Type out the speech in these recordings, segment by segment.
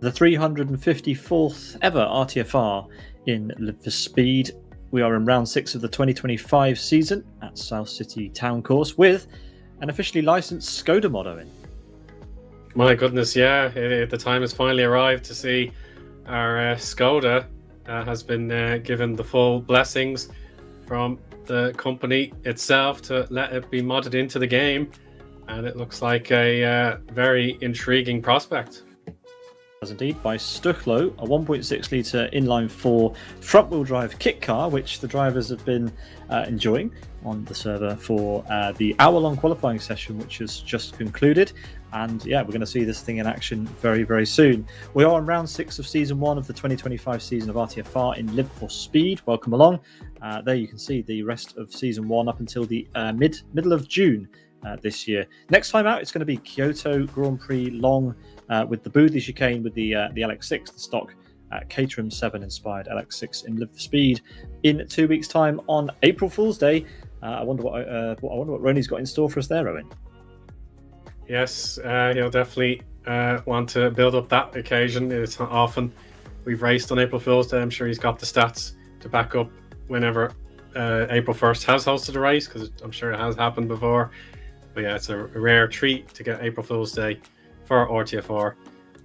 The 354th ever RTFR in Live for Speed. We are in round 6 of the 2025 season at South City Town Course with an officially licensed Skoda motto in. My goodness, yeah, the time has finally arrived to see our Skoda has been given the full blessings from the company itself to let it be modded into the game, and it looks like a very intriguing prospect. As indeed by Stuchlo, a 1.6 litre inline-4 front-wheel drive kit car, which the drivers have been enjoying on the server for the hour-long qualifying session, which has just concluded. And yeah, we're going to see this thing in action very, very soon. We are on round 6 of season 1 of the 2025 season of RTFR in Live for Speed. Welcome along. There you can see the rest of season 1 up until the middle of June this year. Next time out, it's going to be Kyoto Grand Prix Long with the Boothly Chicane with the LX6, the stock Caterham 7 inspired LX6 in Live for Speed in 2 weeks' time on April Fool's Day. I wonder what Rony's got in store for us there, Eoin. Yes, he'll definitely want to build up that occasion. It's not often we've raced on April Fool's Day. I'm sure he's got the stats to back up whenever April 1st has hosted a race, because I'm sure it has happened before. But yeah, it's a rare treat to get April Fool's Day for RTFR,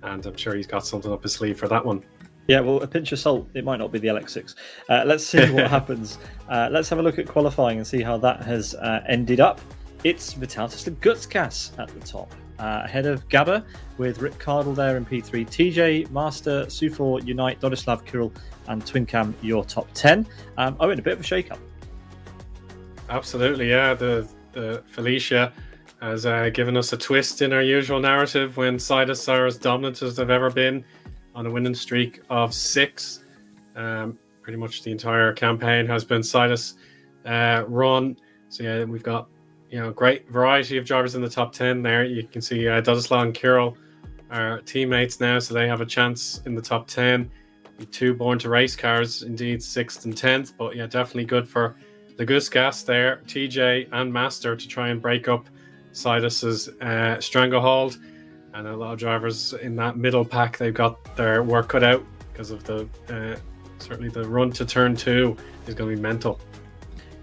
and I'm sure he's got something up his sleeve for that one. Yeah, well, a pinch of salt, it might not be the LX6. Let's see what happens. Let's have a look at qualifying and see how that has ended up. It's Vitalis Gutskas at the top, ahead of Gabba, with Rick Cardle there in P3. TJ, Master, Sufor, Unite, Dodislav, Kirill, and Twin Cam, your top 10. Eoin, a bit of a shake-up. Absolutely, yeah. The Felicia has given us a twist in our usual narrative when Sidus are as dominant as they've ever been on a winning streak of 6. Pretty much the entire campaign has been Sidus run. So yeah, we've got great variety of drivers in the top 10 there. You can see Dodislav and Kirill are teammates now, so they have a chance in the top 10. 2 born to race cars, indeed 6th and 10th, but yeah, definitely good for the Gutskas there, TJ and Master, to try and break up Sidus's stranglehold. And a lot of drivers in that middle pack, they've got their work cut out because of the certainly the run to turn 2 is going to be mental.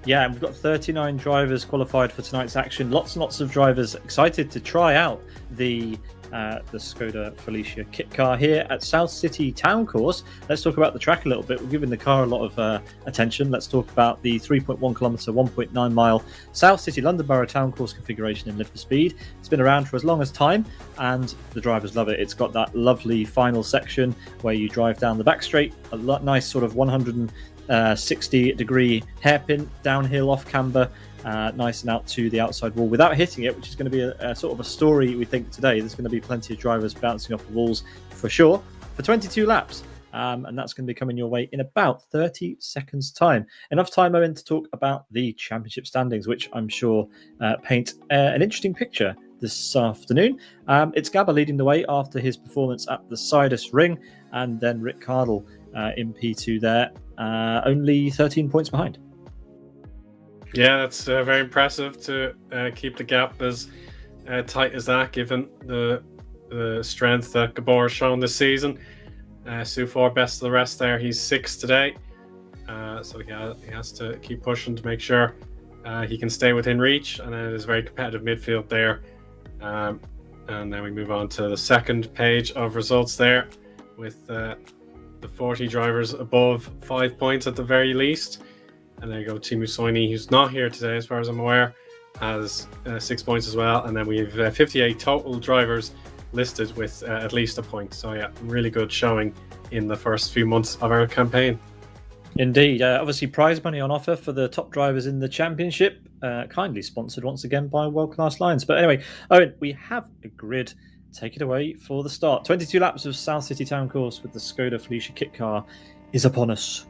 Yeah, and we've got 39 drivers qualified for tonight's action. Lots and lots of drivers excited to try out the Skoda Felicia kit car here at South City Town Course. Let's talk about the track a little bit. We're giving the car a lot of attention. Let's talk about the 3.1 kilometre, 1.9 mile South City London Borough Town Course configuration in Live for Speed. It's been around for as long as time, and the drivers love it. It's got that lovely final section where you drive down the back straight, a nice sort of 160-degree hairpin downhill off camber, nice and out to the outside wall without hitting it, which is going to be a sort of a story, we think, today. There's going to be plenty of drivers bouncing off the walls for sure for 22 laps, and that's going to be coming your way in about 30 seconds time. Enough time, Eoin, to talk about the championship standings, which I'm sure paint an interesting picture this afternoon. It's Gabba leading the way after his performance at the Sidus Ring, and then Rick Cardle in P2 there, only 13 points behind. Yeah, that's very impressive to keep the gap as tight as that, given the strength that Gabor has shown this season. Sufor, best of the rest there. He's 6th today. So he has to keep pushing to make sure he can stay within reach. And then there's a very competitive midfield there. And then we move on to the second page of results there with the 40 drivers above 5 points at the very least. And there you go, Timu Soini, who's not here today as far as I'm aware, has 6 points as well. And then we have 58 total drivers listed with at least a point. So yeah, really good showing in the first few months of our campaign. Indeed. Obviously prize money on offer for the top drivers in the championship, kindly sponsored once again by World Class Lines. But anyway, Eoin, we have a grid. Take it away for the start. 22 laps of South City Town Course with the Skoda Felicia kit car is upon us.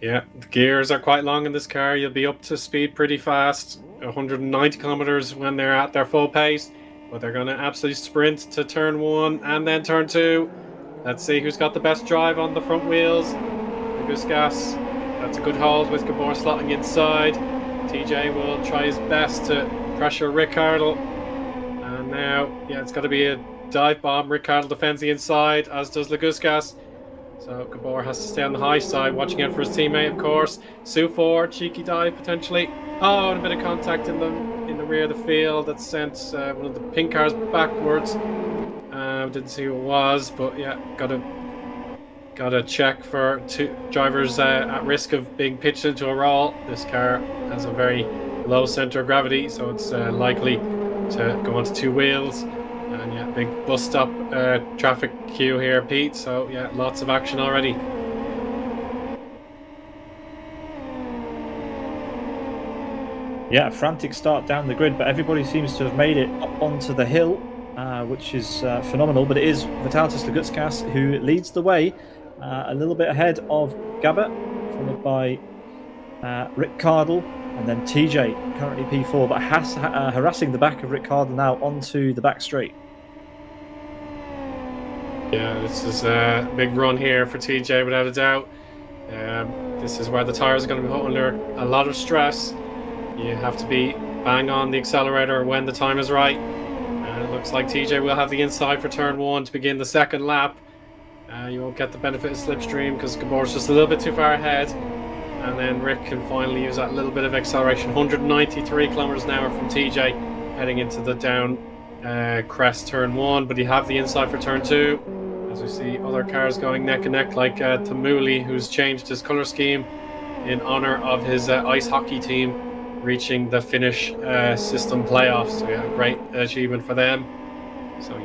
Yeah, the gears are quite long in this car. You'll be up to speed pretty fast, 190 kilometers when they're at their full pace, but they're going to absolutely sprint to turn 1 and then turn 2. Let's see who's got the best drive on the front wheels. The Gutskas, that's a good hold with Gabor slotting inside. TJ will try his best to pressure Rick Cardle. And now, yeah, it's got to be a dive bomb. Ricardo defends the inside, as does Laguskas. So Gabor has to stay on the high side, watching out for his teammate, of course. Sufor, cheeky dive potentially. Oh, and a bit of contact in the rear of the field that sent one of the pink cars backwards. Didn't see who it was, but yeah, got a check for two drivers at risk of being pitched into a roll. This car has a very low center of gravity, so it's likely to go onto two wheels. And yeah, big bus stop traffic queue here, Pete. So yeah, lots of action already. Yeah, frantic start down the grid, but everybody seems to have made it up onto the hill, which is phenomenal. But it is Vitalis Lagutskas who leads the way, a little bit ahead of Gabber, followed by Rick Cardle, and then TJ, currently P4, but harassing the back of Rick Cardle now onto the back straight. Yeah, this is a big run here for TJ, without a doubt. This is where the tyres are going to be put under a lot of stress. You have to be bang on the accelerator when the time is right. And it looks like TJ will have the inside for turn 1 to begin the second lap. You won't get the benefit of slipstream because Gabor's just a little bit too far ahead. And then Rick can finally use that little bit of acceleration. 193 kilometers an hour from TJ, heading into the down crest turn 1. But you have the inside for turn 2. As we see other cars going neck and neck, like Tamuli, who's changed his colour scheme in honour of his ice hockey team reaching the Finnish system playoffs. So yeah, great achievement for them. So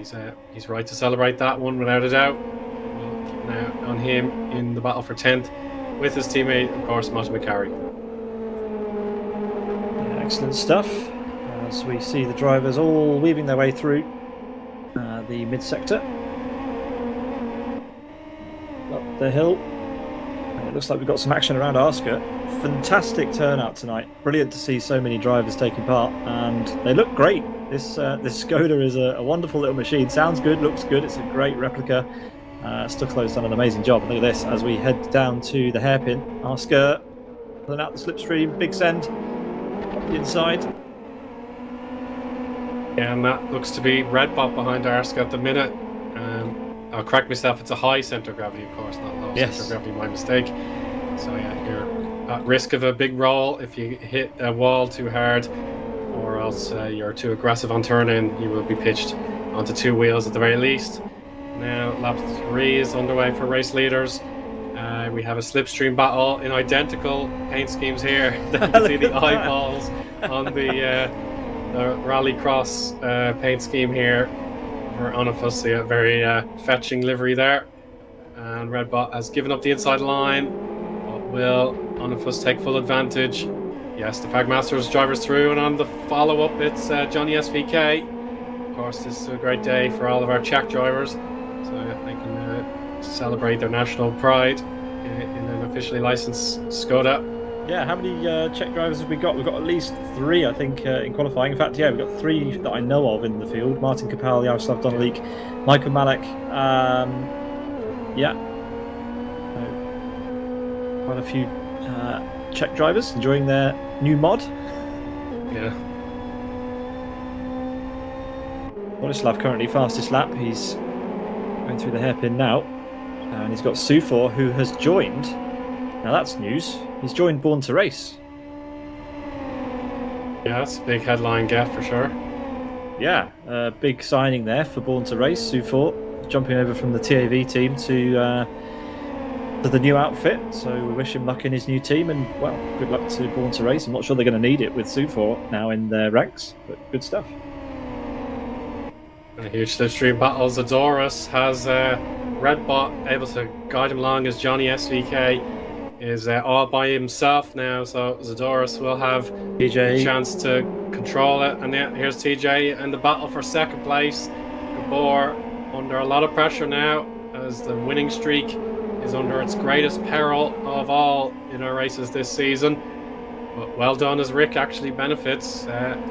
he's right to celebrate that one, without a doubt. We'll keep an eye on him in the battle for 10th with his teammate, of course, Martin McElroy. Yeah, excellent stuff. As we see the drivers all weaving their way through the mid-sector. Up the hill. It looks like we've got some action around Arska. Fantastic turnout tonight. Brilliant to see so many drivers taking part, and they look great. This Skoda is a wonderful little machine. Sounds good, looks good. It's a great replica. Stucklow's done an amazing job. And look at this as we head down to the hairpin. Arska pulling out the slipstream, big send up the inside. Yeah, and that looks to be red bot behind Arska at the minute. I'll correct myself, it's a high centre of gravity, of course, not low centre of gravity, my mistake. So yeah, you're at risk of a big roll if you hit a wall too hard, or else you're too aggressive on turn-in. You will be pitched onto two wheels at the very least. Now lap 3 is underway for race leaders. We have a slipstream battle in identical paint schemes here. You can see the eyeballs on the Rallycross paint scheme here. For Onifus, a very fetching livery there. And Redbot has given up the inside line, but will Onifus take full advantage? Yes, the Fagmasters drivers through, and on the follow-up it's Johnny SVK. Of course, this is a great day for all of our Czech drivers, so they can celebrate their national pride in an officially licensed Skoda. Yeah, how many Czech drivers have we got? We've got at least 3, I think, in qualifying. In fact, yeah, we've got 3 that I know of in the field. Martin Kapal, Yaroslav Donolik, Michael Malek. Yeah. Quite a few Czech drivers enjoying their new mod. Yeah. Borislav currently fastest lap. He's going through the hairpin now. And he's got Sufor, who has joined. Now that's news. He's joined Born to Race. Yeah, that's a big headline get for sure. Yeah, big signing there for Born to Race. Sufor jumping over from the TAV team to the new outfit. So we wish him luck in his new team, and well, good luck to Born to Race. I'm not sure they're going to need it with Sufor now in their ranks, but good stuff. A huge slipstream battle. Zadorus has Redbot able to guide him along as Johnny SVK is all by himself now, so Zadorus will have TJ a chance to control it. And yeah, here's TJ in the battle for second place. Gabor under a lot of pressure now as the winning streak is under its greatest peril of all in our races this season. But well done as Rick actually benefits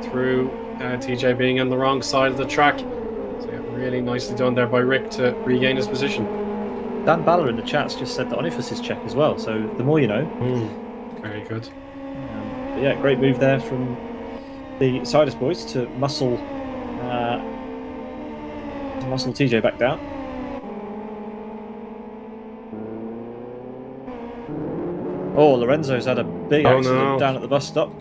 through TJ being on the wrong side of the track. So yeah, really nicely done there by Rick to regain his position. Dan Baller in the chats just said that Onifus is Czech as well, so the more you know. Very good. But yeah, great move there from the Sidus boys to muscle muscle TJ back down. Oh, Lorenzo's had a big accident down at the bus stop,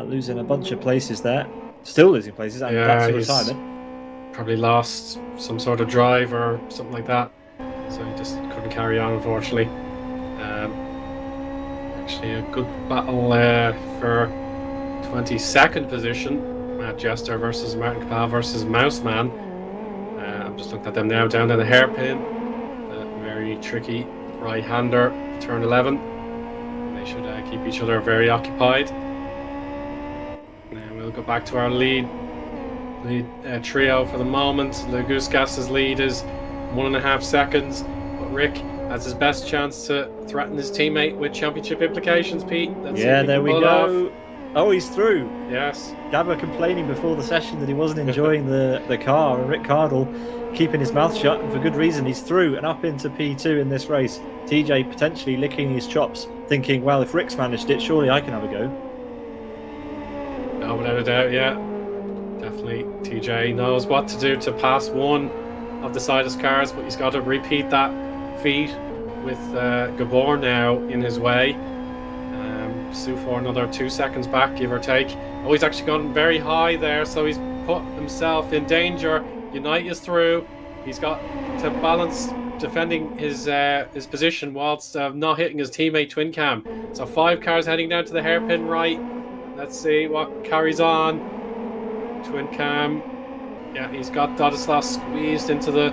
losing a bunch of places there. Still losing places, and that's a retirement. Probably lost some sort of drive or something like that, so he just couldn't carry on, unfortunately. Actually, a good battle for 22nd position. Matt Jester versus Martin Capel versus Mouseman. I'm just looking at them now down in the hairpin. Very tricky right-hander, turn 11. They should keep each other very occupied. Now we'll go back to our lead trio for the moment. Legusgas's lead is 1.5 seconds, but Rick has his best chance to threaten his teammate with championship implications. Pete, there we go. Oh, he's through. Yes. Gabba complaining before the session that he wasn't enjoying the car, and Rick Cardle keeping his mouth shut, and for good reason. He's through and up into P2 in this race. TJ potentially licking his chops, thinking, well, if Rick's managed it, surely I can have a go. No, without a doubt, yeah. Definitely TJ knows what to do to pass one of the Sidus cars, but he's got to repeat that feat with Gabor now in his way. Sufor another 2 seconds back, give or take. Oh, he's actually gone very high there, so he's put himself in danger. Unite is through. He's got to balance defending his position whilst not hitting his teammate Twin Cam. So 5 cars heading down to the hairpin right. Let's see what carries on. Twin Cam, yeah, he's got Dodislav squeezed into the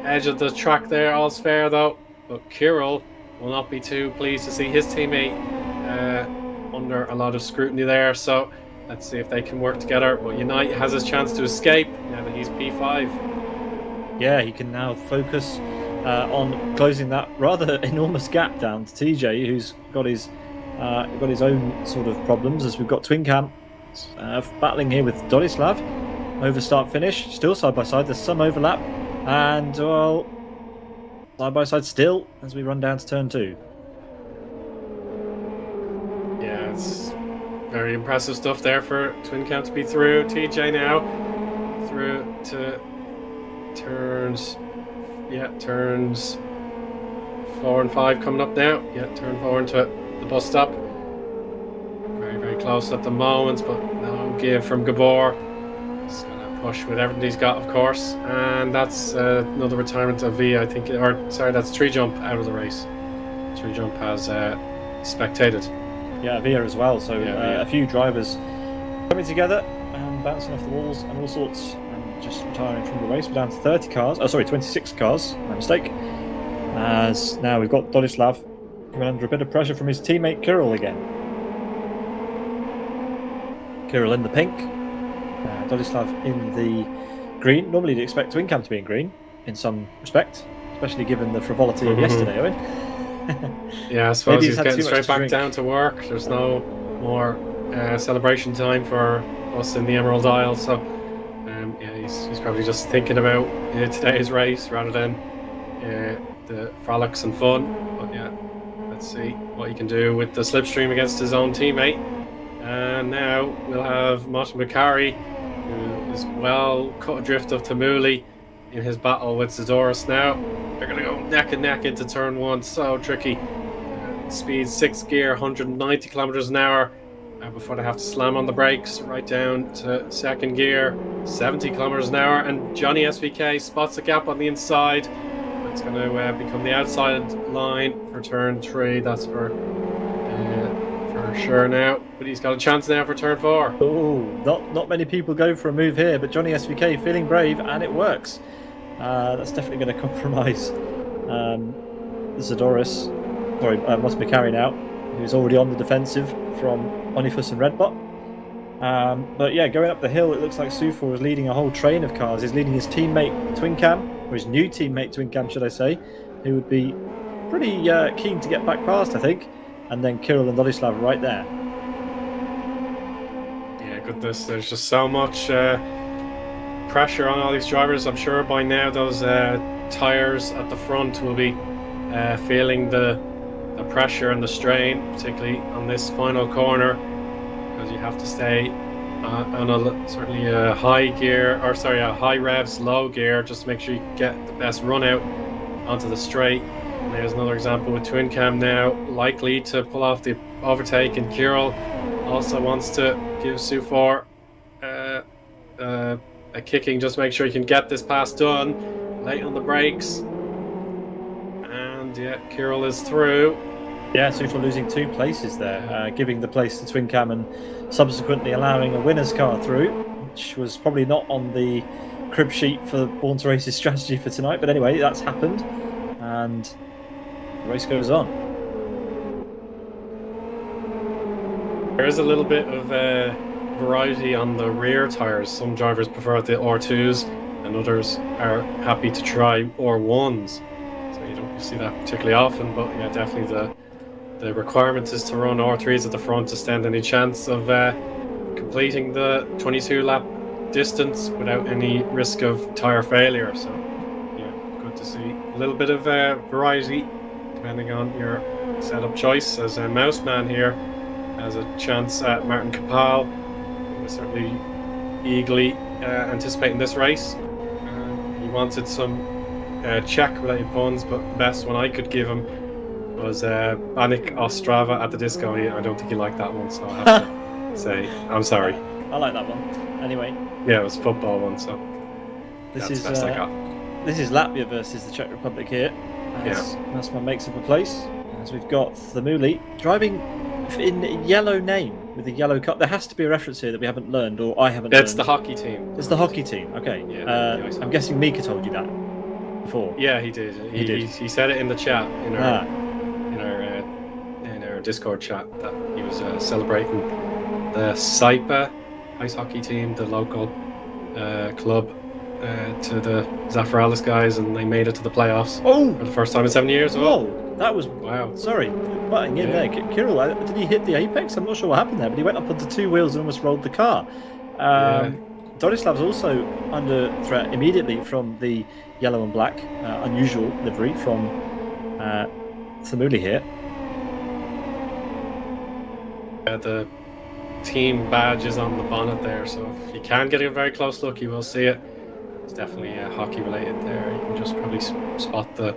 edge of the track there. All's fair though, but Kirill will not be too pleased to see his teammate under a lot of scrutiny there. So let's see if they can work together. But Unite has his chance to escape now that he's P5. Yeah, he can now focus on closing that rather enormous gap down to TJ, who's got his own sort of problems, as we've got Twin Cam battling here with Dodislav over start finish, still side by side. There's some overlap, and well, side by side still as we run down to turn 2. Yeah, it's very impressive stuff there for Twin Cam to be through. TJ now through to turns 4 and 5 coming up now. Yeah, turn 4 into the bus stop. Very, very close at the moment, but no give from Gabor. He's going to push with everything he's got, of course. And that's another retirement of Via, I think. That's Tree Jump out of the race. Tree Jump has spectated. Yeah, Via as well. So a few drivers coming together and bouncing off the walls and all sorts, and just retiring from the race. We're down to 30 cars. Oh, sorry, 26 cars. My mistake. As now we've got Dodislav coming under a bit of pressure from his teammate Kirill again. Kirill in the pink, Dodislav in the green. Normally you'd expect Twin Cam to be in green in some respect, especially given the frivolity of yesterday, Eoin. Yeah, I suppose he's getting straight back down to work. There's no more celebration time for us in the Emerald Isle, so he's probably just thinking about today's race rather than the frolics and fun. But yeah, let's see what he can do with the slipstream against his own teammate. And now we'll have Martin McCarry, who is well cut adrift of Tamuli in his battle with Zadoris now. They're going to go neck and neck into turn 1. So tricky. Speed 6th gear, 190 kilometers an hour before they have to slam on the brakes. Right down to 2nd gear, 70 kilometers an hour. And Johnny SVK spots a gap on the inside. It's going to become the outside line for turn 3. That's for sure now. But he's got a chance now for turn 4. Oh, not many people go for a move here, but Johnny SVK feeling brave, and it works. That's definitely going to compromise Zadoris. Sorry, Moss McCarry now, who's already on the defensive from Onifus and Redbot. But yeah, going up the hill, it looks like Sufor is leading a whole train of cars. He's leading his teammate Twin Cam, or his new teammate Twin Cam, should I say, who would be pretty keen to get back past, I think. And then Kirill and Dodislav right there. Yeah, goodness, there's just so much pressure on all these drivers. I'm sure by now those tyres at the front will be feeling the pressure and the strain, particularly on this final corner, because you have to stay certainly a high gear, or sorry, a high revs, low gear, just to make sure you get the best run out onto the straight. And there's another example with Twin Cam now, likely to pull off the overtake, and Kirill also wants to give Sufor a kicking, just to make sure he can get this pass done. Late on the brakes, and yeah, Kirill is through. Yeah, Sufor losing 2 places there, giving the place to Twin Cam and subsequently allowing a winner's car through, which was probably not on the crib sheet for Born to Race's strategy for tonight. But anyway, that's happened, and the race goes on. There is a little bit of variety on the rear tyres. Some drivers prefer the R2s, and others are happy to try R1s. So you don't see that particularly often, but yeah, definitely the requirement is to run R3s at the front to stand any chance of completing the 22 lap distance without any risk of tyre failure. So yeah, good to see a little bit of variety depending on your setup choice. As a Mouseman here has a chance at Martin Capal, who was certainly eagerly anticipating this race. He wanted some Czech related puns, but the best one I could give him was Banik Ostrava at the disco. I don't think he liked that one, so I have to say I'm sorry. I like that one. Anyway. Yeah, it was a football one, so this that's is the best I got. This is Latvia versus the Czech Republic here. Masman makes up a place. As we've got Thamuli driving in yellow name with a yellow cup. There has to be a reference here that we haven't learned, or I haven't learned. It's the hockey team. It's the hockey team, okay. Yeah, I'm guessing Mika told you that before. Yeah, he did. He said it in the chat in our Discord chat that he was celebrating the Saipa ice hockey team, the local club, to the Zafiralis guys, and they made it to the playoffs for the first time in 7 years. Whoa, that was wow. Sorry, butting in there. Kirill, did he hit the apex? I'm not sure what happened there, but he went up onto 2 wheels and almost rolled the car. Dorislav's also under threat immediately from the yellow and black unusual livery from Thamuli here. The team badge is on the bonnet there, so if you can get a very close look, you will see it. It's definitely hockey related there. You can just probably spot the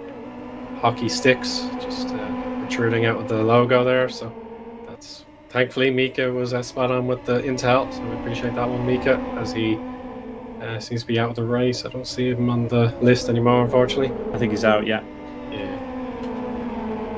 hockey sticks just protruding out with the logo there. So that's thankfully Mika was spot on with the intel, so we appreciate that one, Mika, as he seems to be out of the race. I don't see him on the list anymore, unfortunately. I think he's out, yeah.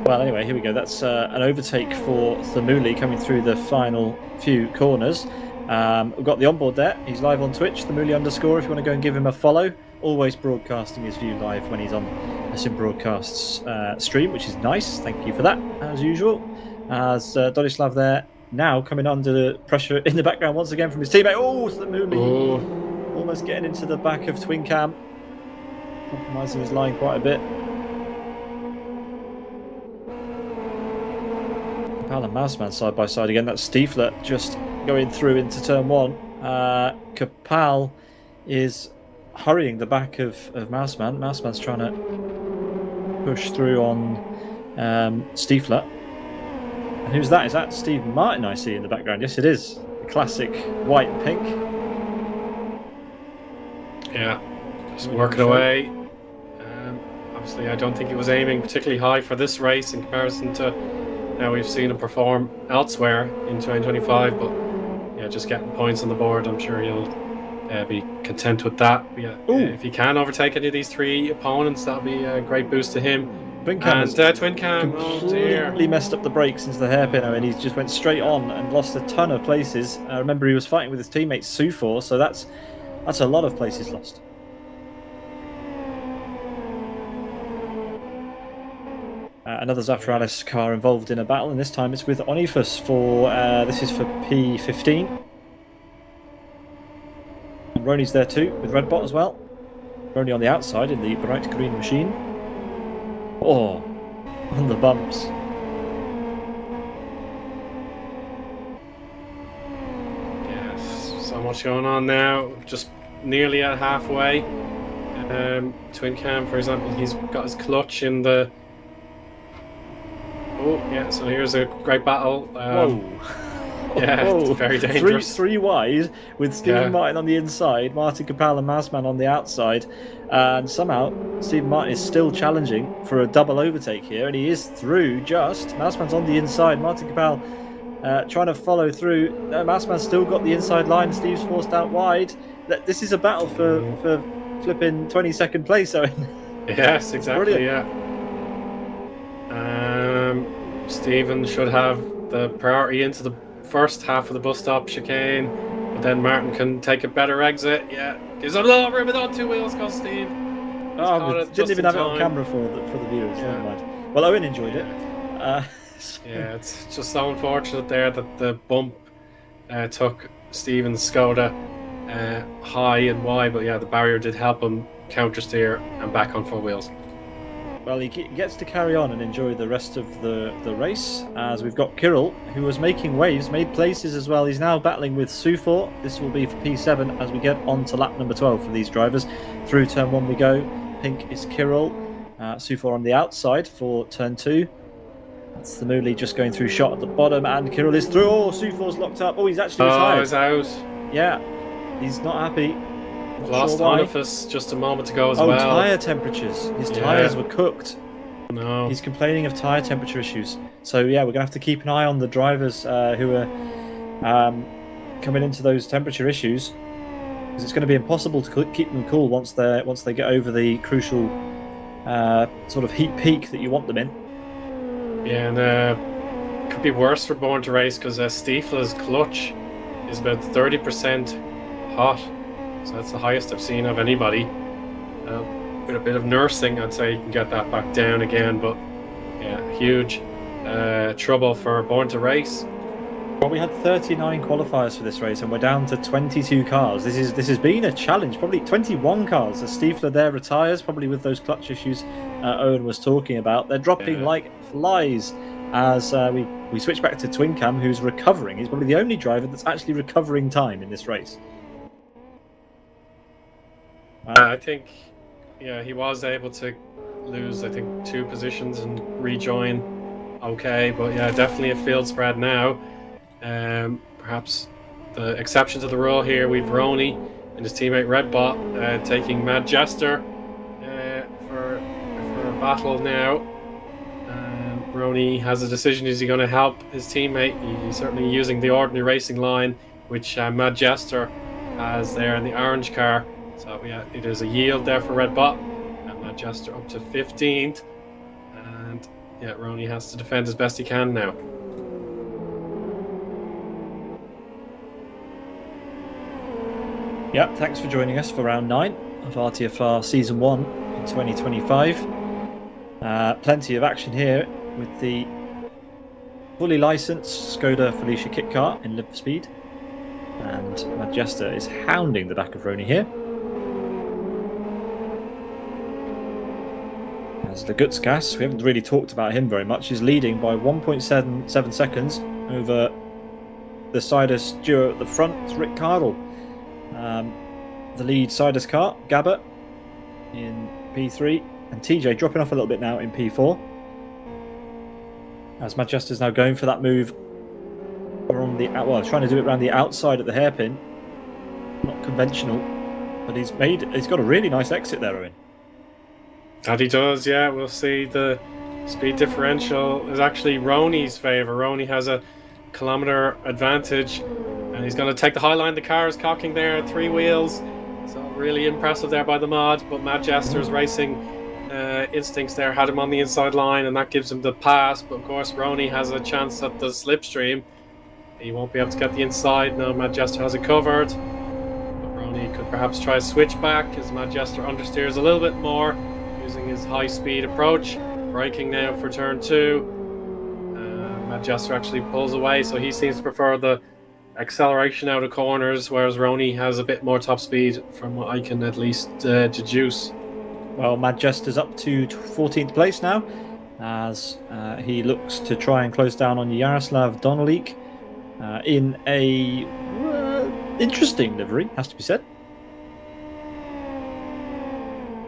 Well, anyway, here we go. That's an overtake for Thamuli coming through the final few corners. We've got the onboard there. He's live on Twitch, Thamuli_, if you want to go and give him a follow. Always broadcasting his view live when he's on a Sim Broadcasts stream, which is nice. Thank you for that, as usual. As Dodislav there now coming under the pressure in the background once again from his teammate. Oh, Thamuli almost getting into the back of Twin Cam, compromising his line quite a bit. Kapal and Mouseman side by side again. That's Stiefler just going through into turn 1. Kapal is hurrying the back of Mouseman. Mouseman's trying to push through on Stiefler. And who's that? Is that Steve Martin I see in the background? Yes, it is. The classic white and pink. Yeah, just working away. Obviously, I don't think he was aiming particularly high for this race in comparison to how we've seen him perform elsewhere in 2025. But yeah, just getting points on the board, I'm sure he'll be content with that. But yeah, if he can overtake any of these 3 opponents, that'll be a great boost to him. Twin Cam Twin Cam completely messed up the brakes since the hairpin, and he just went straight on and lost a ton of places. Remember, he was fighting with his teammate Sufor, so that's a lot of places lost. Another Zafiralis car involved in a battle, and this time it's with Onifus for this is for P15. And Rony's there too with Redbot as well. Rony on the outside in the bright green machine. Oh, on the bumps. Yes, so much going on now. Just nearly at halfway. Twin Cam, for example, he's got his clutch in the. Oh, yeah, so here's a great battle. Whoa. Yeah, Whoa. very dangerous. Three wide with Stephen Yeah. Martin on the inside, Martin Capel and Massman on the outside, and somehow Stephen Martin is still challenging for a double overtake here, and he is through just. Massman's on the inside, Martin Capel trying to follow through. Massman's still got the inside line, Steve's forced out wide. This is a battle for flipping 22nd place, so Yes, exactly. brilliant. Yeah. Stephen should have the priority into the first half of the bus stop chicane, but then Martin can take a better exit. Yeah, gives him a little room on 2 wheels. Goes Steve. We didn't even have it on camera for the viewers. Yeah. Never mind. Well, Owen enjoyed it. Yeah, it's just so unfortunate there that the bump took Stephen's Skoda high and wide, but yeah, the barrier did help him counter steer and back on 4 wheels. Well, he gets to carry on and enjoy the rest of the race, as we've got Kirill, who was making waves, made places as well. He's now battling with Sufor. This will be for P7 as we get on to lap number 12 for these drivers. Through turn 1 we go. Pink is Kirill. Sufor on the outside for turn 2. That's the Mooley just going through shot at the bottom, and Kirill is through. Oh, Sufor's locked up. Oh, he's actually retired. Oh, he's out. Yeah, he's not happy. Lost Honifus just a moment ago as well. Oh, tyre temperatures. His tyres were cooked. No. He's complaining of tyre temperature issues. So, yeah, we're going to have to keep an eye on the drivers who are coming into those temperature issues, because it's going to be impossible to keep them cool once they get over the crucial sort of heat peak that you want them in. Yeah, and it could be worse for Born to Race, because Stiefla's clutch is about 30% hot. So that's the highest I've seen of anybody. With a bit of nursing, I'd say you can get that back down again. But yeah, huge trouble for Born to Race. Well, we had 39 qualifiers for this race, and we're down to 22 cars. This has been a challenge. Probably 21 cars. As Stiefler there retires, probably with those clutch issues Owen was talking about. They're dropping like flies as we switch back to Twin Cam, who's recovering. He's probably the only driver that's actually recovering time in this race. I think, yeah, he was able to lose, I think, 2 positions and rejoin okay, but yeah, definitely a field spread now. Perhaps the exception to the rule here, we've Rony and his teammate Redbot taking Mad Jester for a battle now. Rony has a decision: is he going to help his teammate? He's certainly using the ordinary racing line, which Mad Jester has there in the orange car. So yeah, it is a yield there for Redbot, and Mad Jester up to 15th, and yeah, Rony has to defend as best he can now. Yeah, thanks for joining us for round 9 of RTFR Season 1 in 2025. Plenty of action here with the fully licensed Skoda Felicia kit car in Live for Speed, and Mad Jester is hounding the back of Rony here. As the Gutsgas, we haven't really talked about him very much, is leading by 1.77 seconds over the Sidus duo at the front. It's Rick Cardle. The lead Sidus car, Gabba, in P3, and TJ dropping off a little bit now in P4. As Mad Jester's now going for that move on the trying to do it around the outside at the hairpin. Not conventional, but he's got a really nice exit there, Owen. That he does, yeah. We'll see. The speed differential is actually Rony's favour. Rony has a kilometre advantage, and he's going to take the high line. The car is cocking there at 3 wheels, so really impressive there by the mod. But Mad Jester's racing instincts there had him on the inside line, and that gives him the pass. But of course, Rony has a chance at the slipstream. He won't be able to get the inside. No, Mad Jester has it covered. But Rony could perhaps try a switch back as Mad Jester understeers a little bit more, using his high-speed approach. Braking now for turn 2. Mad Jester actually pulls away, so he seems to prefer the acceleration out of corners, whereas Rony has a bit more top speed, from what I can at least deduce. Well, Mad Jester's up to 14th place now, as he looks to try and close down on Yaroslav Donolik in a interesting livery, has to be said.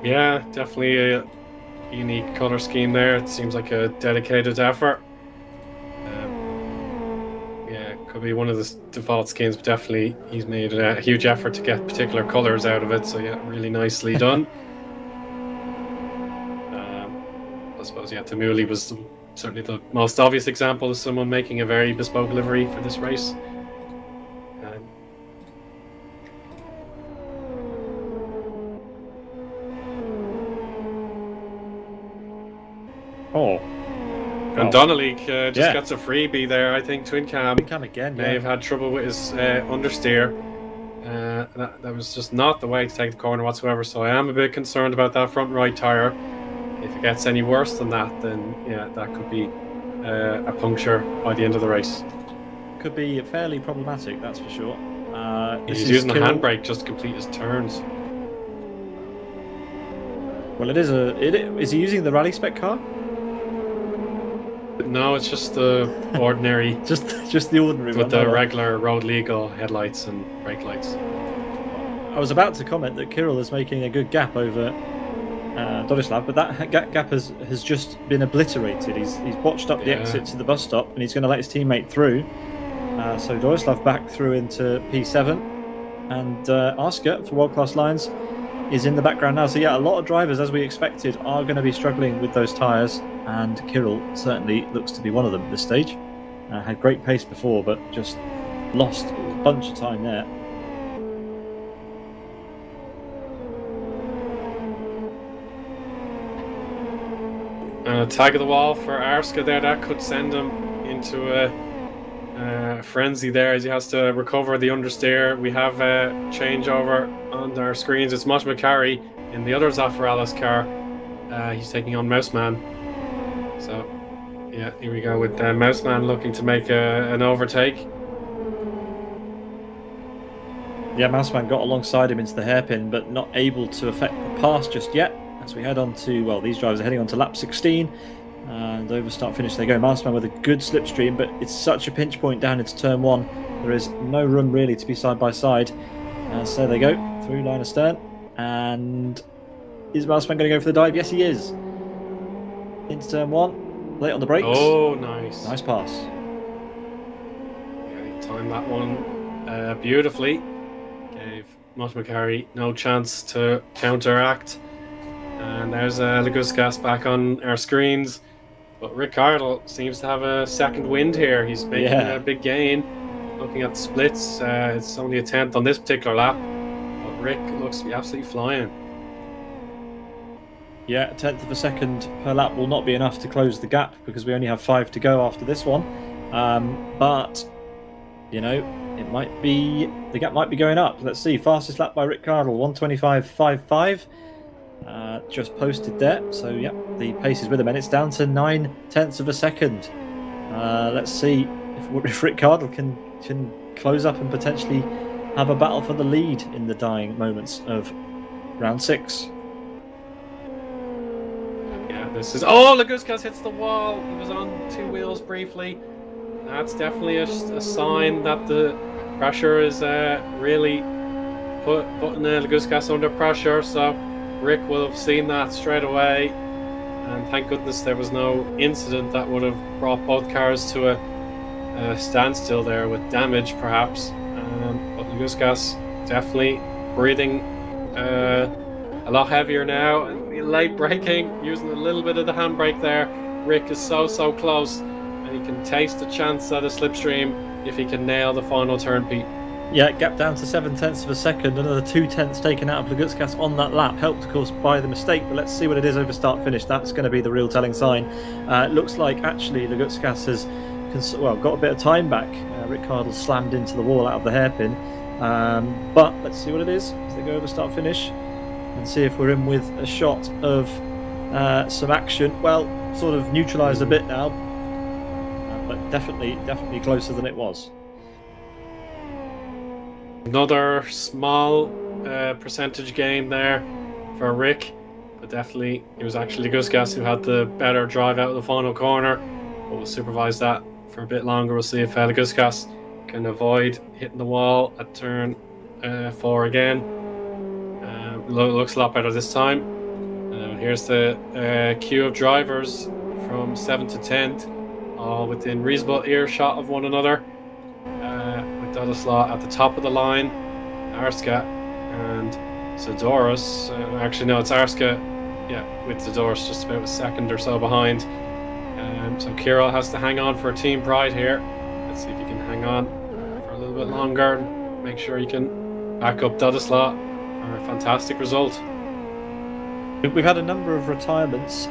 Yeah, definitely a unique colour scheme there. It seems like a dedicated effort. could be one of the default skins, but definitely he's made a huge effort to get particular colours out of it. So yeah, really nicely done. I suppose Tamuli was certainly the most obvious example of someone making a very bespoke livery for this race. And Donnelly just gets a freebie there. I think Twin Cam again may have had trouble with his understeer. That was just not the way to take the corner whatsoever. So I am a bit concerned about that front right tyre. If it gets any worse than that, then that could be a puncture by the end of the race. Could be fairly problematic, that's for sure. He's using the handbrake just to complete his turns. Well, is he using the rally spec car? No, it's just the ordinary. just the ordinary with the regular road legal headlights and brake lights. I was about to comment that Kirill is making a good gap over Dodislav, but that gap has just been obliterated. He's botched up the exit to the bus stop, and he's going to let his teammate through. So Dodislav back through into P7, and Oscar for World Class Lines is in the background now. So a lot of drivers, as we expected, are going to be struggling with those tyres, and Kirill certainly looks to be one of them at this stage. Had great pace before, but just lost a bunch of time there. Tag of the wall for Arska there. That could send him into a frenzy there as he has to recover the understeer. We have a changeover on our screens. It's Mosh McCarry in the other Zafaralis car. He's taking on Mouseman. So, here we go with Mouseman looking to make an overtake. Mouseman got alongside him into the hairpin, but not able to affect the pass just yet. As we head on to, these drivers are heading on to lap 16, and over start finish they go. Mouseman with a good slipstream, but it's such a pinch point down into turn 1. There is no room really to be side by side. So they go through line astern, and is Mouseman going to go for the dive? Yes, he is. Into turn 1, late on the brakes. Oh, nice. Nice pass. He timed that one beautifully. Gave Mosh McCarry no chance to counteract. And there's Laguskas back on our screens. But Rick Cardle seems to have a second wind here. He's making a big gain. Looking at the splits, it's only a 10th on this particular lap. But Rick looks to be absolutely flying. A 10th of a second per lap will not be enough to close the gap, because we only have 5 to go after this one. But, it might be, the gap might be going up. Let's see, fastest lap by Rick Cardle, 1:25.55. Just posted there, so the pace is with him, and it's down to 9/10 of a second. Let's see if Rick Cardle can close up and potentially have a battle for the lead in the dying moments of round 6. This is Laguskas hits the wall. He was on 2 wheels briefly. That's definitely a sign that the pressure is really putting Laguskas under pressure. So Rick will have seen that straight away, and thank goodness there was no incident that would have brought both cars to a standstill there with damage perhaps. But Laguskas definitely breathing a lot heavier now, and late braking, using a little bit of the handbrake there. Rick is so close, and he can taste a chance at a slipstream if he can nail the final turn, Pete. Gap down to 7/10 of a second. Another 2/10 taken out of Laguskas on that lap. Helped, of course, by the mistake, but let's see what it is over start finish. That's going to be the real telling sign. It looks like actually Laguskas has got a bit of time back. Rick Cardle slammed into the wall out of the hairpin. But let's see what it is as they go over start finish, and see if we're in with a shot of some action. Sort of neutralised a bit now, but definitely closer than it was. Another small percentage gain there for Rick, but definitely it was actually Laguskas who had the better drive out of the final corner. But we'll supervise that for a bit longer. We'll see if Laguskas can avoid hitting the wall at turn 4 again. Looks a lot better this time. Here's the queue of drivers from 7th to 10th, all within reasonable earshot of one another. Dodislaw at the top of the line, Arska and Zadorus. Actually, no, it's Arska, yeah, with Zadorus just about a second or so behind. So Kirill has to hang on for team pride here. Let's see if he can hang on for a little bit longer and make sure he can back up Dodislaw for a fantastic result. We've had a number of retirements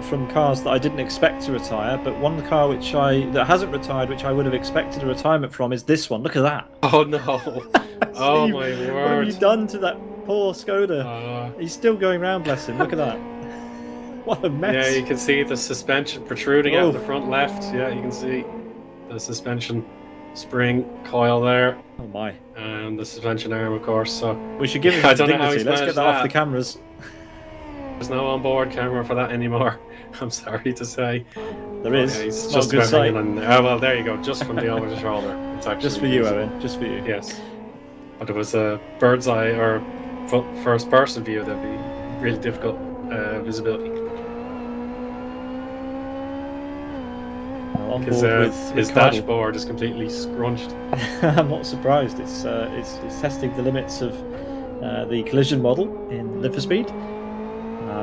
from cars that I didn't expect to retire, but one car that hasn't retired, which I would have expected a retirement from, is this one. Look at that! Oh no! Oh Steve, my word! What have you done to that poor Skoda? He's still going round, bless him. Look at that! What a mess! Yeah, you can see the suspension protruding out the front left. Yeah, you can see the suspension spring coil there. Oh my! And the suspension arm, of course. So we should give him some dignity. Let's get that off the cameras. There's no onboard camera for that anymore. I'm sorry to say. There is. Yeah, he's it's just not a good sight. Oh well, there you go. Just from the over the shoulder. It's actually just for you, Eoin. Just for you. Yes. But if it was a bird's eye or first person view, that'd be really difficult visibility. Because his dashboard is completely scrunched. I'm not surprised. It's testing the limits of the collision model in Live for Speed.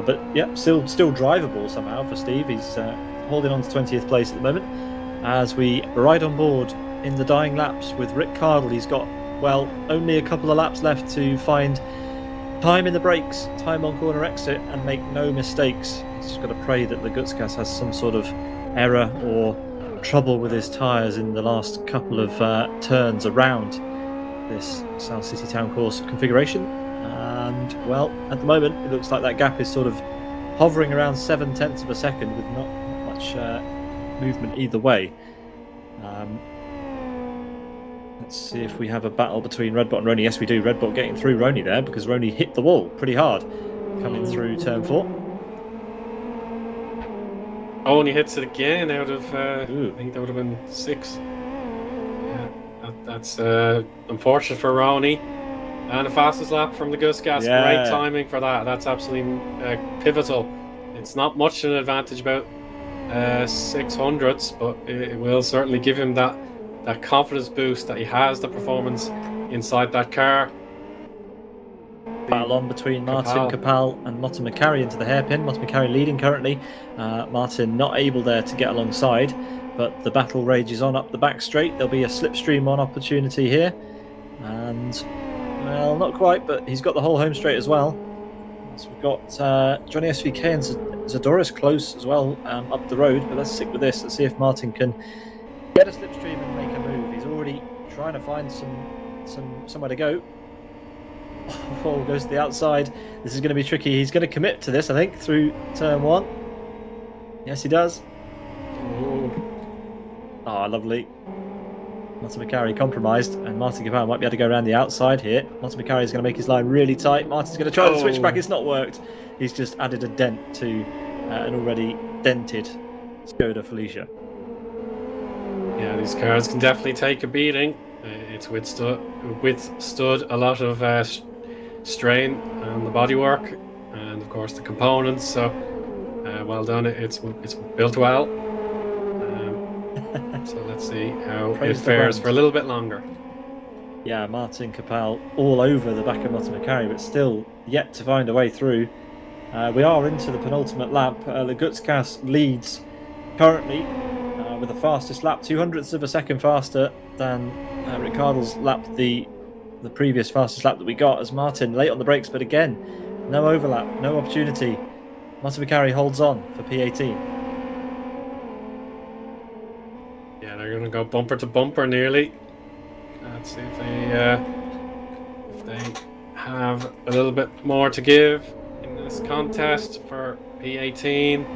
But yeah, still drivable somehow for Steve. He's holding on to 20th place at the moment. As we ride on board in the dying laps with Rick Cardle, he's got, well, only a couple of laps left to find time in the brakes, time on corner exit, and make no mistakes. He's just got to pray that the Gutskas has some sort of error or trouble with his tyres in the last couple of turns around this South City Town Course configuration. And well, at the moment it looks like that gap is sort of hovering around 0.7 of a second with not much movement either way. Let's see if we have a battle between Redbot and Rony. Yes, we do. Redbot getting through Rony there because Rony hit the wall pretty hard coming through turn 4. Oh, and he hits it again out of I think that would have been 6. Yeah, that's unfortunate for Rony. And the fastest lap from the Gutskas. Yeah. Great timing for that. That's absolutely pivotal. It's not much an advantage, about 600ths, but it will certainly give him that confidence boost that he has the performance inside that car. Battle on between Martin Capel and Martin McCarry into the hairpin. Martin McCarry leading currently. Martin not able there to get alongside, but the battle rages on up the back straight. There'll be a slipstream on opportunity here, and well, not quite, but he's got the whole home straight as well. So we've got Johnny SVK and Zadorus close as well up the road, but let's stick with this. Let's see if Martin can get a slipstream and make a move. He's already trying to find somewhere to go. Oh, goes to the outside. This is going to be tricky. He's going to commit to this, I think, through turn 1. Yes, he does. Oh, lovely. Martin McCarry compromised, and Martin Capel might be able to go around the outside here. Martin McCarry is going to make his line really tight. Martin's going to try the switchback. It's not worked. He's just added a dent to an already dented Skoda Felicia. Yeah, these cars can definitely take a beating. It's withstood a lot of strain on the bodywork and, of course, the components. So, well done. It's built well. So let's see how it fares for a little bit longer. Yeah, Martin Capel all over the back of Martin McCarry, but still yet to find a way through. We are into the penultimate lap. The Gutskas leads currently with the fastest lap, 0.02 of a second faster than Ricciardo's lap, the previous fastest lap that we got, as Martin late on the brakes, but again, no overlap, no opportunity. Martin McCarry holds on for P18. Yeah, they're going to go bumper to bumper nearly. Let's see if they have a little bit more to give in this contest for P18.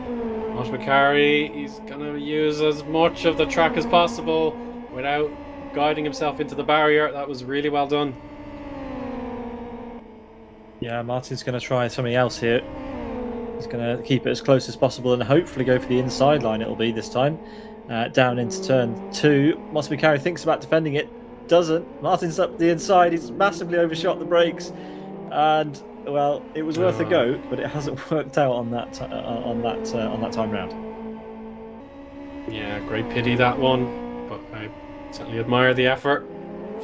Martin McCarry, he's going to use as much of the track as possible without guiding himself into the barrier. That was really well done. Yeah, Martin's going to try something else here. He's going to keep it as close as possible and hopefully go for the inside line it'll be this time. Down into turn 2. Martin McCarry thinks about defending it. Doesn't. Martin's up the inside. He's massively overshot the brakes. And, well, it was worth a go, but it hasn't worked out on that time round. Yeah, great pity that one. But I certainly admire the effort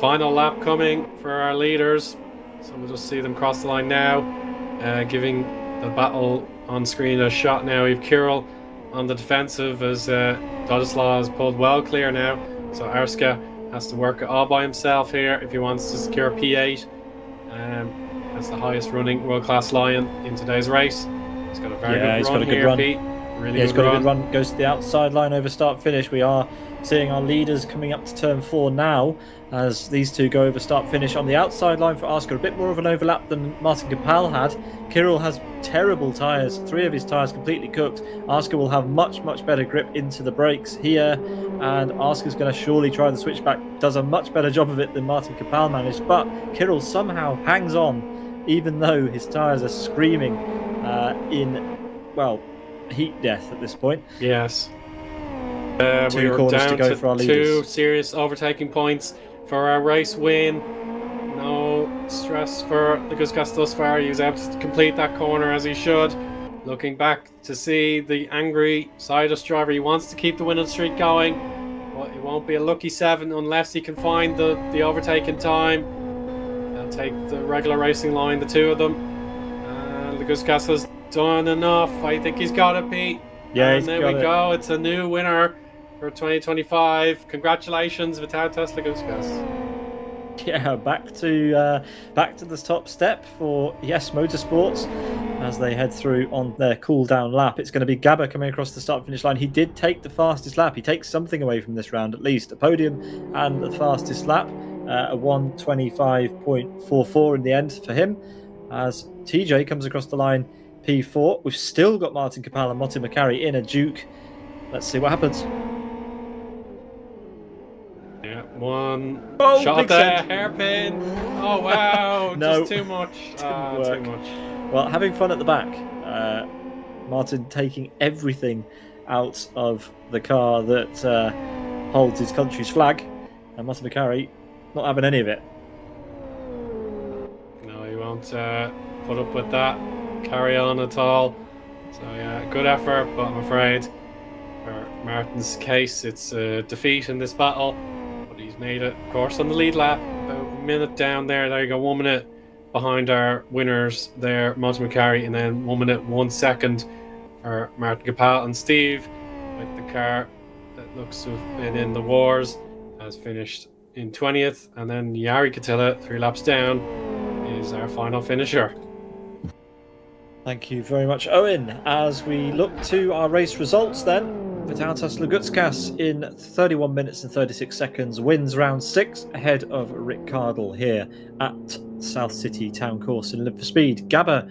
final lap coming for our leaders. So we'll just see them cross the line now, giving the battle on screen a shot now. We've Kirill on the defensive as Dodislav has pulled well clear now. So Arska has to work it all by himself here if he wants to secure P8. That's the highest running world-class Lion in today's race. He's got a very good run here, Pete. Really he's got a good run. Goes to the outside line over start finish. We are seeing our leaders coming up to turn 4 now as these two go over start finish. On the outside line for Arska, a bit more of an overlap than Martin Kapal had. Kirill has terrible tyres, 3 of his tyres completely cooked. Arska will have much better grip into the brakes here, and Arska's going to surely try the switchback. Does a much better job of it than Martin Kapal managed, but Kirill somehow hangs on even though his tyres are screaming heat death at this point. Yes. We were down to 2 serious overtaking points for our race win. No stress for the Guskas thus far. He was able to complete that corner as he should. Looking back to see the angry Sidus driver, he wants to keep the winning streak going, but it won't be a lucky 7 unless he can find the overtaking time. They'll take the regular racing line, the 2 of them. And the Guskas has done enough. I think he's got it, Pete. Yeah, and there we go. It's a new winner for 2025. Congratulations, Vitautas Leguskas. Yeah, back to the top step for Yes Motorsports as they head through on their cool down lap. It's going to be Gabba coming across the start finish line. He did take the fastest lap. He takes something away from this round, at least a podium and the fastest lap, a 1:25.44 in the end for him. As TJ comes across the line, P4. We've still got Martin Kapal and Motti Macari in a Duke. Let's see what happens. Yeah, one shot there, hairpin. Oh wow, no, just too much. Too much. Well, having fun at the back. Martin taking everything out of the car that holds his country's flag, and Motti Macari not having any of it. No, he won't put up with that. Carry on at all. So yeah, good effort, but I'm afraid for Martin's case it's a defeat in this battle, but he's made it, of course, on the lead lap, about a minute down there. There you go, 1 minute behind our winners there, Motti Macari, and then 1 minute 1 second for Martin Kapal. And Steve, with the car that looks to have been in the wars, has finished in 20th, and then Jari Katila, 3 laps down, is our final finisher. Thank you very much, Eoin. As we look to our race results then, Vitautas Legutskas in 31 minutes and 36 seconds wins round 6 ahead of Rick Cardle here at South City Town Course in Live for Speed. Gabba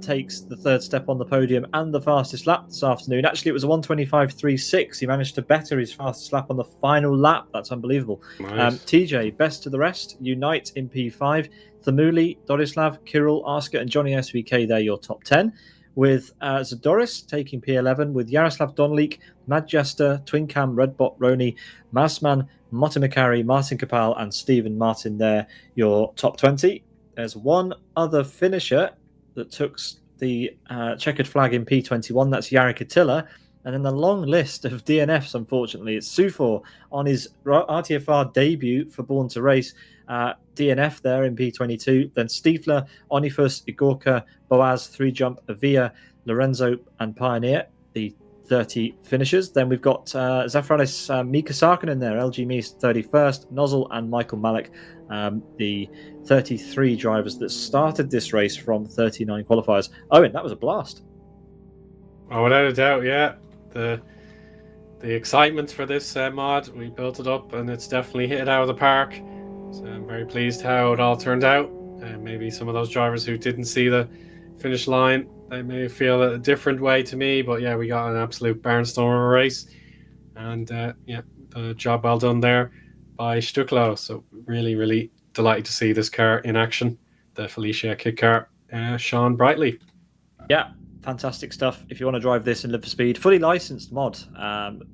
takes the 3rd step on the podium and the fastest lap this afternoon. Actually, it was a 1:25.36. He managed to better his fastest lap on the final lap. That's unbelievable. Nice. TJ, best of the rest, unite in P5. Thamuli, Dodislav, Kirill, Arska, and Johnny SVK, they're your top 10. With Zadoris taking P11, with Yaroslav Donlik, Mad Jester, Twin Cam, Redbot, Rony, Masman, Motti Macari, Martin Kapal, and Stephen Martin, there your top 20. There's one other finisher that took the checkered flag in P21, that's Jari Katila. And then the long list of DNFs, unfortunately, it's Sufor on his RTFR debut for Born to Race. DNF there in P22. Then Stiefler, Onifus, Igorka, Boaz, 3Jump, Avia, Lorenzo, and Pioneer, the 30 finishers. Then we've got Zafranis Mika Sarkinen there, LG Mees 31st, Nozzle, and Michael Malik, the 33 drivers that started this race from 39 qualifiers. Eoin, that was a blast. Oh, without a doubt, yeah. The excitement for this mod, we built it up, and it's definitely hit it out of the park. So I'm very pleased how it all turned out. Maybe some of those drivers who didn't see the finish line, they may feel a different way to me, but yeah, we got an absolute barnstormer race, and yeah, the job well done there by Stucklow. So really delighted to see this car in action, the Felicia kit car, shone brightly. Yeah, fantastic stuff. If you want to drive this in Live for Speed, fully licensed mod.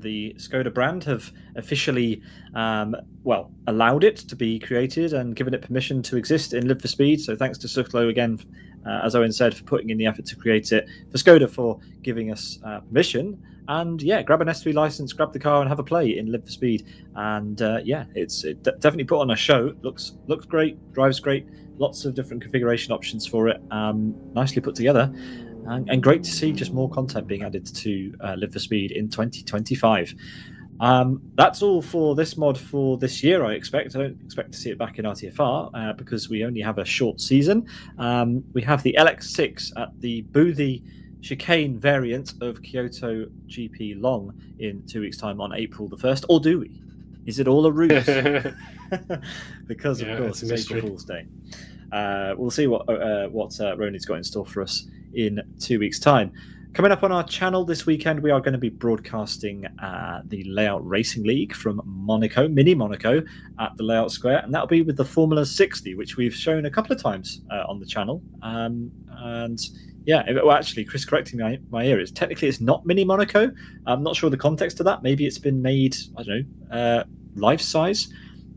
The Skoda brand have officially allowed it to be created and given it permission to exist in Live for Speed. So thanks to Stucklow again, as Eoin said, for putting in the effort to create it, for Skoda for giving us permission. and grab an S3 license, grab the car, and have a play in Live for Speed. And it's definitely put on a show. Looks great, drives great, lots of different configuration options for it, nicely put together, and great to see just more content being added to Live for Speed in 2025. That's all for this mod for this year. I don't expect to see it back in RTFR because we only have a short season. We have the LX6 at the Boothie chicane variant of Kyoto GP Long in 2 weeks' time on April the 1st, or do we? Is it all a ruse? Because of course it's April Fool's Day. We'll see what Rony's got in store for us in 2 weeks' time. Coming up on our channel this weekend, we are going to be broadcasting the Layout Racing League from Monaco, Mini Monaco, at the Layout Square, and that'll be with the Formula 60, which we've shown a couple of times on the channel. Actually, Chris correcting my ear, technically it's not Mini Monaco. I'm not sure the context of that. Maybe it's been made, I don't know, life size.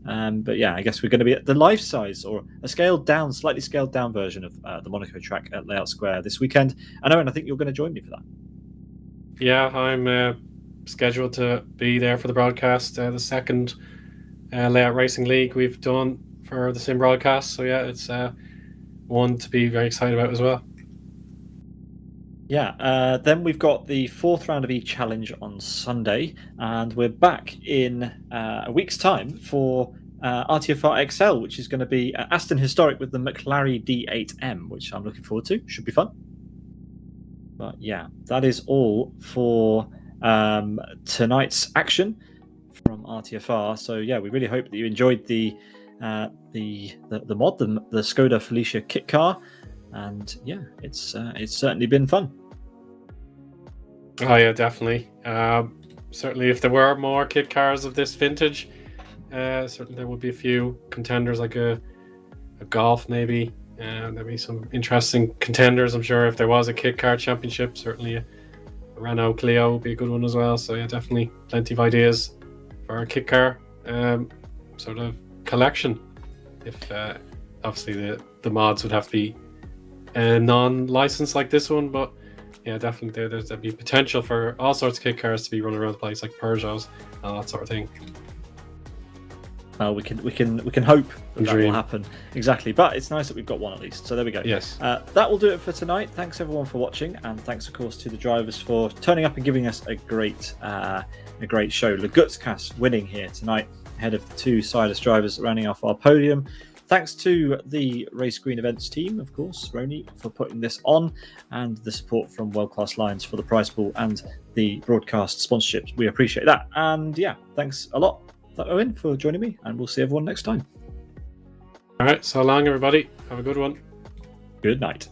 I guess we're going to be at the life size or a slightly scaled down version of the Monaco track at Layout Square this weekend. And Owen, I think you're going to join me for that. Yeah, I'm scheduled to be there for the broadcast, the second Layout Racing League we've done for the sim broadcast. So yeah, it's one to be very excited about as well. Yeah, then we've got the fourth round of E-Challenge on Sunday, and we're back in a week's time for RTFR XL, which is going to be Aston Historic with the McLaren D8M, which I'm looking forward to. Should be fun. But yeah, that is all for tonight's action from RTFR. So yeah, we really hope that you enjoyed the mod, the Skoda Felicia kit car. And yeah, it's certainly been fun. Oh yeah, definitely. Certainly, if there were more kit cars of this vintage, certainly there would be a few contenders, like a Golf maybe. There'd be some interesting contenders, I'm sure. If there was a kit car championship, certainly a Renault Clio would be a good one as well. So yeah, definitely plenty of ideas for a kit car sort of collection. If obviously the mods would have to be non-licensed like this one, but yeah, definitely there'd be potential for all sorts of kit cars to be running around the place, like Peugeots and that sort of thing. Well, we can hope that will happen. Exactly, but it's nice that we've got one at least. So there we go. Yes. That will do it for tonight. Thanks everyone for watching, and thanks of course to the drivers for turning up and giving us a great show. Lagutskas winning here tonight ahead of the two Silas drivers rounding off our podium. Thanks to the Race Green Events team, of course, Rony, for putting this on, and the support from World Class Lines for the prize pool and the broadcast sponsorships. We appreciate that. And yeah, thanks a lot, Eoin, for joining me, and we'll see everyone next time. All right, so long, everybody. Have a good one. Good night.